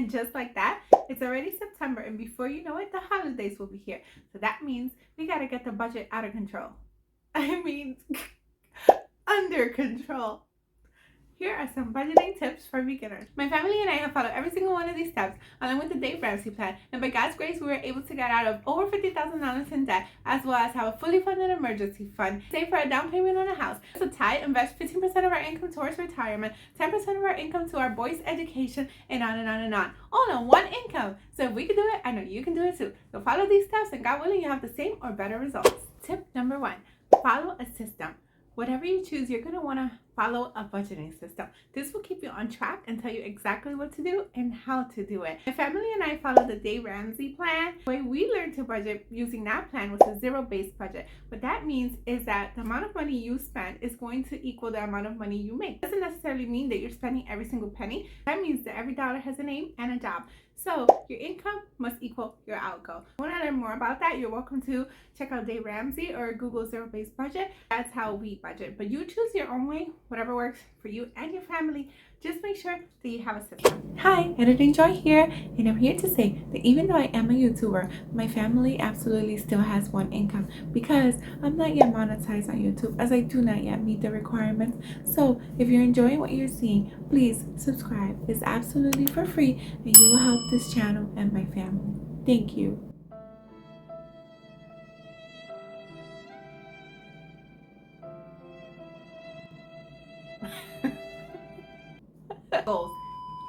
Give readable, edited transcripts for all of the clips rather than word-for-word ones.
And just like that, it's already September, and before you know it, the holidays will be here. So that means we gotta get the budget out of control. I mean, under control. Here are some budgeting tips for beginners. My family and I have followed every single one of these steps along with the Dave Ramsey plan, and by God's grace, we were able to get out of over $50,000 in debt, as well as have a fully funded emergency fund, save for a down payment on a house, so tithe, invest 15% of our income towards retirement, 10% of our income to our boys' education, and on and on and on, all on one income. So if we can do it, I know you can do it too. So follow these steps, and God willing, you have the same or better results. Tip number 1, follow a system. Whatever you choose, you're going to want to follow a budgeting system. This will keep you on track and tell you exactly what to do and how to do it. My family and I follow the Dave Ramsey plan. The way we learned to budget using that plan was a zero-based budget. What that means is that the amount of money you spend is going to equal the amount of money you make. It doesn't necessarily mean that you're spending every single penny. That means that every dollar has a name and a job. So your income must equal your outgo. If you want to learn more about that, you're welcome to check out Dave Ramsey or Google zero-based budget. That's how we budget. But you choose your own way, whatever works for you and your family. Just make sure that you have a system. Hi, Editing Joy here, and I'm here to say that even though I am a YouTuber, my family absolutely still has one income because I'm not yet monetized on YouTube, as I do not yet meet the requirements. So if you're enjoying what you're seeing, please subscribe. It's absolutely for free, and you will help this channel and my family. Thank you. Goals.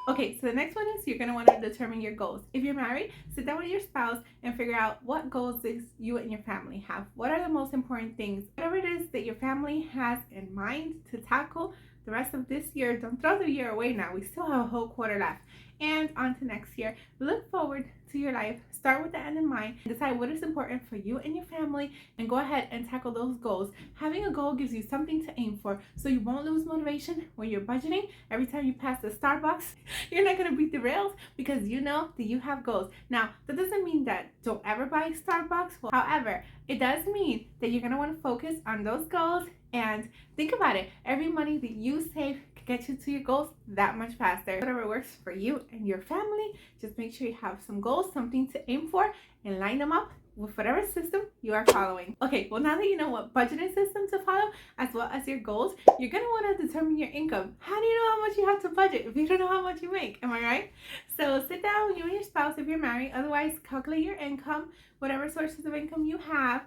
Okay, so the next one is you're going to want to determine your goals. If you're married, sit down with your spouse and figure out what goals you and your family have. What are the most important things? Whatever it is that your family has in mind to tackle the rest of this year, don't throw the year away now. We still have a whole quarter left. And on to next year. Look forward to your life. Start with the end in mind. Decide what is important for you and your family and go ahead and tackle those goals. Having a goal gives you something to aim for so you won't lose motivation when you're budgeting. Every time you pass the Starbucks, you're not going to beat the rails because you know that you have goals. Now, that doesn't mean that don't ever buy Starbucks. However, it does mean that you're going to want to focus on those goals and think about it. Every money that you save can get you to your goals that much faster. Whatever works for you and your family, just make sure you have some goals, something to aim for, and line them up with whatever system you are following. Okay, well, now that you know what budgeting system to follow as well as your goals, you're going to want to determine your income. How do you know how much you have to budget if you don't know how much you make? Am I right? So sit down, you and your spouse if you're married. Otherwise, calculate your income, whatever sources of income you have.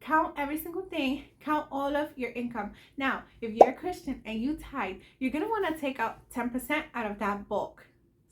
Count every single thing. Count all of your income. Now, if you're a Christian and you tithe, you're going to want to take out 10% out of that bulk.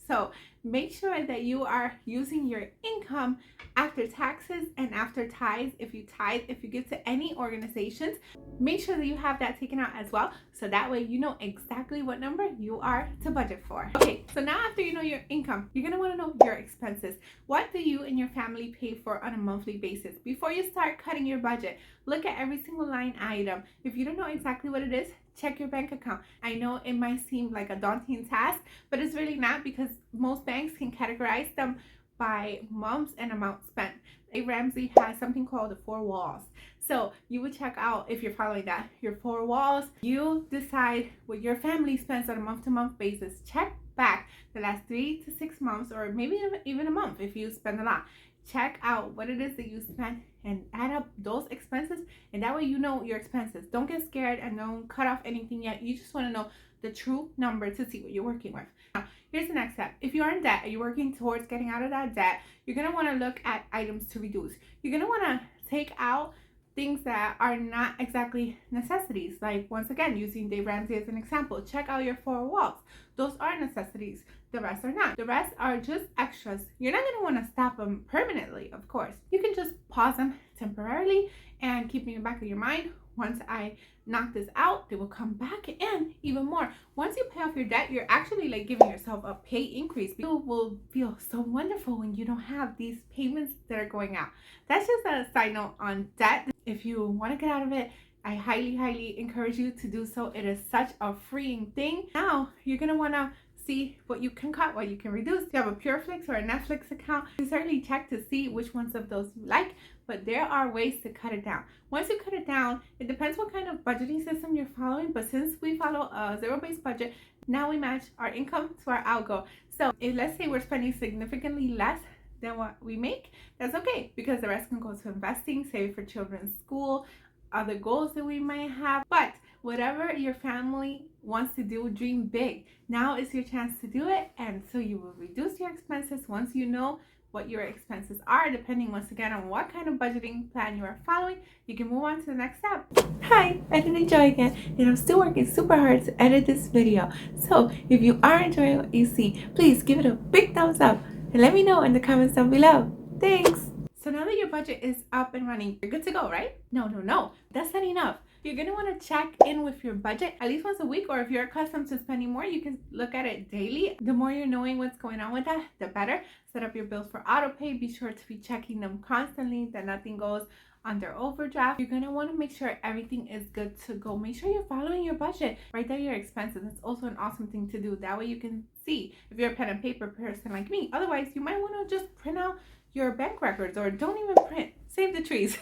So make sure that you are using your income after taxes and after tithes. If you tithe, if you give to any organizations, make sure that you have that taken out as well. So that way you know exactly what number you are to budget for. Okay, so now after you know your income, you're going to want to know your expenses. What do you and your family pay for on a monthly basis? Before you start cutting your budget, look at every single line item. If you don't know exactly what it is, check your bank account. I know it might seem like a daunting task, but it's really not because most banks can categorize them by months and amount spent. Dave Ramsey has something called the 4 walls. So you would check out, if you're following that, your 4 walls. You decide what your family spends on a month-to-month basis. Check back the last 3 to 6 months, or maybe even a month if you spend a lot. Check out what it is that you spend and add up those expenses, and that way you know your expenses. Don't get scared and don't cut off anything yet. You just want to know the true number to see what you're working with. Now, here's the next step. If you're in debt and you're working towards getting out of that debt, you're going to want to look at items to reduce. You're going to want to take out things that are not exactly necessities. Like, once again, using Dave Ramsey as an example, check out your 4 walls. Those are necessities. The rest are not. The rest are just extras. You're not going to want to stop them permanently, of course. You can just pause them temporarily and keep in the back of your mind, once I knock this out, they will come back, and even more. Once you pay off your debt, you're actually like giving yourself a pay increase. You will feel so wonderful when you don't have these payments that are going out. That's just a side note on debt. If you want to get out of it, I highly encourage you to do so. It is such a freeing thing. Now you're going to want to see what you can cut, what you can reduce. If you have a PureFlix or a Netflix account, you certainly check to see which ones of those you like, but there are ways to cut it down. Once you cut it down, it depends what kind of budgeting system you're following, but since we follow a zero-based budget, Now we match our income to our outgo. So if let's say we're spending significantly less than what we make, that's okay, because the rest can go to investing, saving for children's school, other goals that we might have. But whatever your family wants to do, dream big. Now is your chance to do it, and so you will reduce your expenses once you know what your expenses are, depending once again on what kind of budgeting plan you are following. You can move on to the next step. Hi, I did enjoy again, and I'm still working super hard to edit this video. So if you are enjoying what you see, please give it a big thumbs up and let me know in the comments down below. Thanks. So now that your budget is up and running, you're good to go, right? No, that's not enough. You're going to want to check in with your budget at least once a week, or if you're accustomed to spending more, you can look at it daily. The more you're knowing what's going on with that, the better. Set up your bills for auto pay. Be sure to be checking them constantly, that nothing goes under overdraft. You're going to want to make sure everything is good to go. Make sure you're following your budget. Write down your expenses. It's also an awesome thing to do. That way you can see if you're a pen and paper person like me. Otherwise, you might want to just print out your bank records, or don't even print. Save the trees.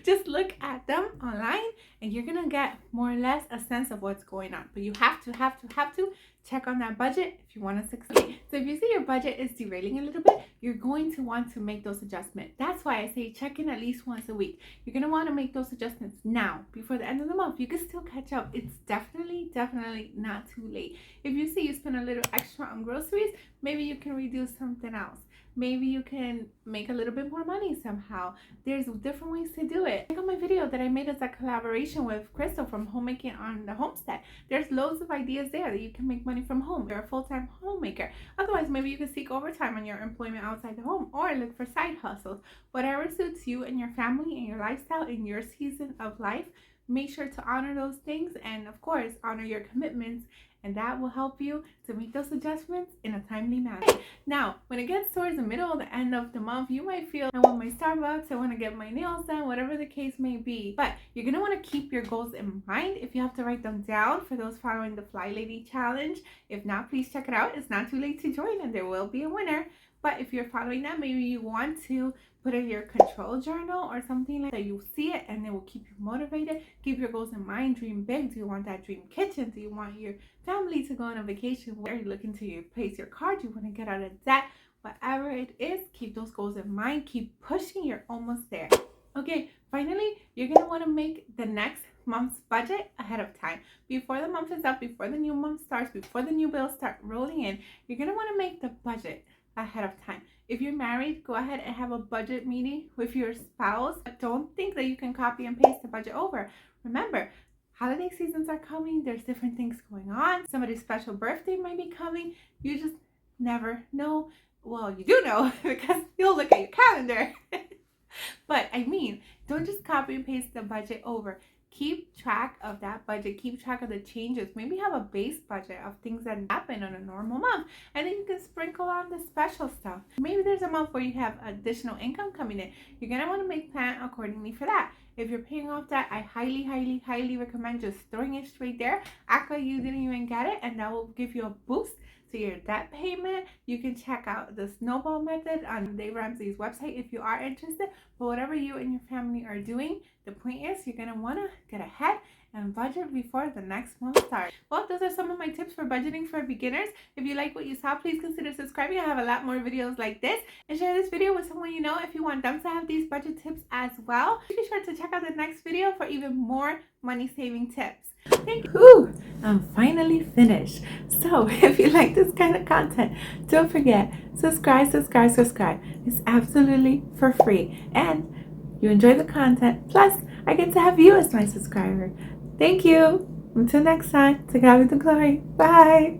Just look at them online and you're gonna get more or less a sense of what's going on. But you have to check on that budget if you want to succeed. So if you see your budget is derailing a little bit, you're going to want to make those adjustments. That's why I say check in at least once a week. You're gonna want to make those adjustments now before the end of the month. You can still catch up. It's definitely not too late. If you see you spend a little extra on groceries, maybe you can reduce something else. Maybe you can make a little bit more money somehow. There's different ways to do it. Check out my video that I made as a collaboration with Crystal from Homemaking on the Homestead. There's loads of ideas there that you can make money from home. You're a full-time homemaker. Otherwise, maybe you can seek overtime on your employment outside the home, or look for side hustles. Whatever suits you and your family and your lifestyle in your season of life, make sure to honor those things, and of course, honor your commitments. And that will help you to make those adjustments in a timely manner. Now, when it gets towards the middle or the end of the month, you might feel, I want my Starbucks, I want to get my nails done, whatever the case may be. But you're going to want to keep your goals in mind. If you have to write them down for those following the Fly Lady Challenge. If not, please check it out. It's not too late to join, and there will be a winner. But if you're following that, maybe you want to put in your control journal or something like that. You'll see it and it will keep you motivated. Keep your goals in mind. Dream big. Do you want that dream kitchen? Do you want your family to go on a vacation? Where are you looking to replace your car? Do you want to get out of debt? Whatever it is, keep those goals in mind. Keep pushing. You're almost there. Okay, finally, you're going to want to make the next month's budget ahead of time. Before the month is up, before the new month starts, before the new bills start rolling in, you're going to want to make the budget ahead of time. If you're married, go ahead and have a budget meeting with your spouse. But don't think that you can copy and paste the budget over. Remember, holiday seasons are coming. There's different things going on. Somebody's special birthday might be coming. You just never know. Well, you do know because you'll look at your calendar. But I mean, don't just copy and paste the budget over. Keep track of that budget. Keep track of the changes. Maybe have a base budget of things that happen on a normal month, and then you can sprinkle on the special stuff. Maybe there's a month where you have additional income coming in. You're going to want to make plan accordingly for that. If you're paying off debt, I highly recommend just throwing it straight there. Act like you didn't even get it, and that will give you a boost to your debt payment. You can check out the snowball method on Dave Ramsey's website if you are interested. But whatever you and your family are doing, the point is you're going to want to get ahead and budget before the next month starts. Well, those are some of my tips for budgeting for beginners. If you like what you saw, please consider subscribing. I have a lot more videos like this. And share this video with someone you know if you want them to have these budget tips as well. Be sure to check out the next video for even more money saving tips. Thank you. I'm finally finished. So if you like this kind of content, don't forget, subscribe. It's absolutely for free. And you enjoy the content. Plus, I get to have you as my subscriber. Thank you. Until next time, to God be the glory. Bye.